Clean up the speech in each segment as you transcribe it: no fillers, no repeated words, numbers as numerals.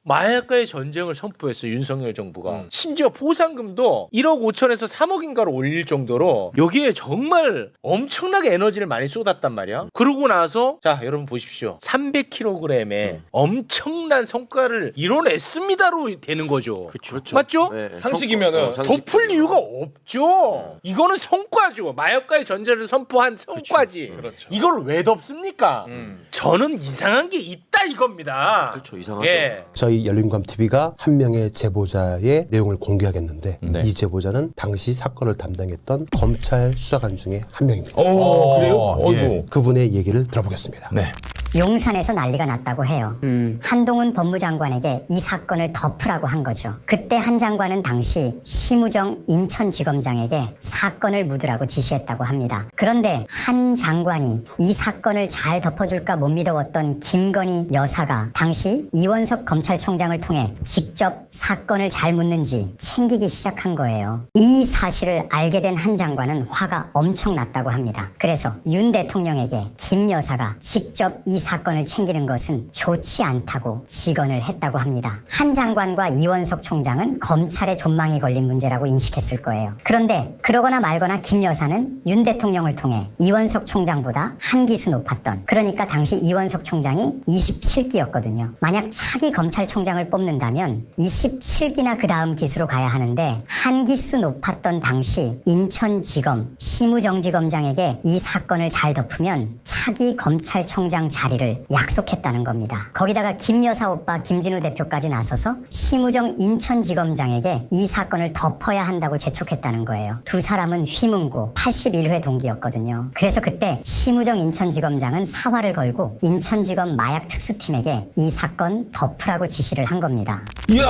마약과의 전쟁을 선포했어 윤석열 정부가. 심지어 보상금도 1억 5천에서 3억인가로 올릴 정도로 여기에 정말 엄청나게 에너지를 많이 쏟았단 말이야. 그러고 나서 자 여러분 보십시오. 300kg의 엄청난 성과를 이뤄냈습니다로 되는 거죠. 그렇죠. 맞죠? 네. 상식이면은 덮을 이유가 없죠. 이거는 성과죠. 마약과의 전쟁을 선포한 성과지. 그렇죠. 이걸 왜 덮습니까? 저는 이상한 게 있다 이겁니다. 그렇죠. 이상하죠. 예. 저희 열린우감TV가 한 명의 제보자의 내용을 공개하겠는데 네. 이 제보자는 당시 사건을 담당했던 검찰 수사관 중에 한 명입니다. 그래요? 예. 그분의 얘기를 들어보겠습니다. 네. 용산에서 난리가 났다고 해요. 한동훈 법무장관에게 이 사건을 덮으라고 한 거죠. 그때 한 장관은 당시 심우정 인천지검장에게 사건을 묻으라고 지시했다고 합니다. 그런데 한 장관이 이 사건을 잘 덮어줄까 못 믿어왔던 김건희 여사가 당시 이원석 검찰총장을 통해 직접 사건을 잘 묻는지 챙기기 시작한 거예요. 이 사실을 알게 된 한 장관은 화가 엄청 났다고 합니다. 그래서 윤 대통령에게 김 여사가 직접 이 사건을 챙기는 것은 좋지 않다고 직언을 했다고 합니다. 한 장관과 이원석 총장은 검찰의 존망이 걸린 문제라고 인식했을 거예요. 그런데 그러거나 말거나 김 여사는 윤 대통령을 통해 이원석 총장보다 한 기수 높았던, 그러니까 당시 이원석 총장이 27기였거든요. 만약 차기 검찰총장을 뽑는다면 27기나 그 다음 기수로 가야 하는데 한 기수 높았던 당시 인천지검 심우정지검장에게 이 사건을 잘 덮으면 차기 검찰총장 자리를 약속했다는 겁니다. 거기다가 김 여사 오빠 김진우 대표까지 나서서 심우정 인천지검장에게 이 사건을 덮어야 한다고 재촉했다는 거예요. 두 사람은 휘문고 81회 동기였거든요. 그래서 그때 심우정 인천지검장은 사활을 걸고 인천지검 마약특수팀에게 이 사건 덮으라고 지시를 한 겁니다. 이야,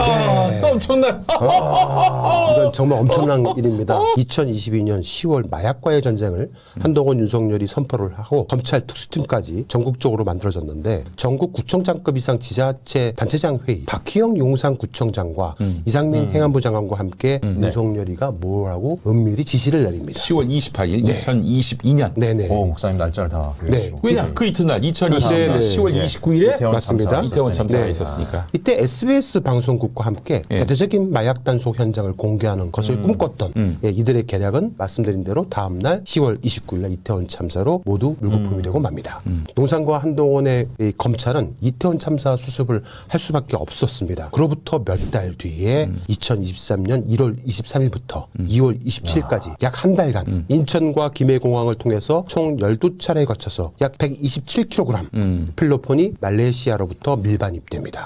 또 엄청난. 이건 정말 엄청난 일입니다. 2022년 10월 마약과의 전쟁을 한동훈 윤석열이 선포를 하고 검찰 특수팀까지 전국적으로 만들어졌는데 전국 구청장급 이상 지자체 단체장 회의 박희영 용산구청장과 이상민 행안부 장관과 함께 윤석열이가 뭐라고 은밀히 지시를 내립니다. 10월 28일 2022년. 네네. 목사님 날짜를 다. 네. 왜냐? 그 이튿날 2022년 네네. 10월 29일에 이태원 맞습니다. 이태원 참사가 네. 있었으니까. 이때 SBS 방송국과 함께 대대적인 마약 단속 현장을 공개하는 것을 꿈꿨던 이들의 계략은 말씀드린 대로 다음날 10월 29일 날 이태원 참사로 모두 물거품이 되고 맙니다. 용산과 한동훈의 이 검찰은 이태원 참사 수습을 할 수밖에 없었습니다. 그로부터 몇 달 뒤에 2023년 1월 23일부터 2월 27일까지 약 한 달간 인천과 김해공항을 통해서 총 12차례에 거쳐서 약 127kg 필로폰이 말레이시아로부터 밀반입됩니다.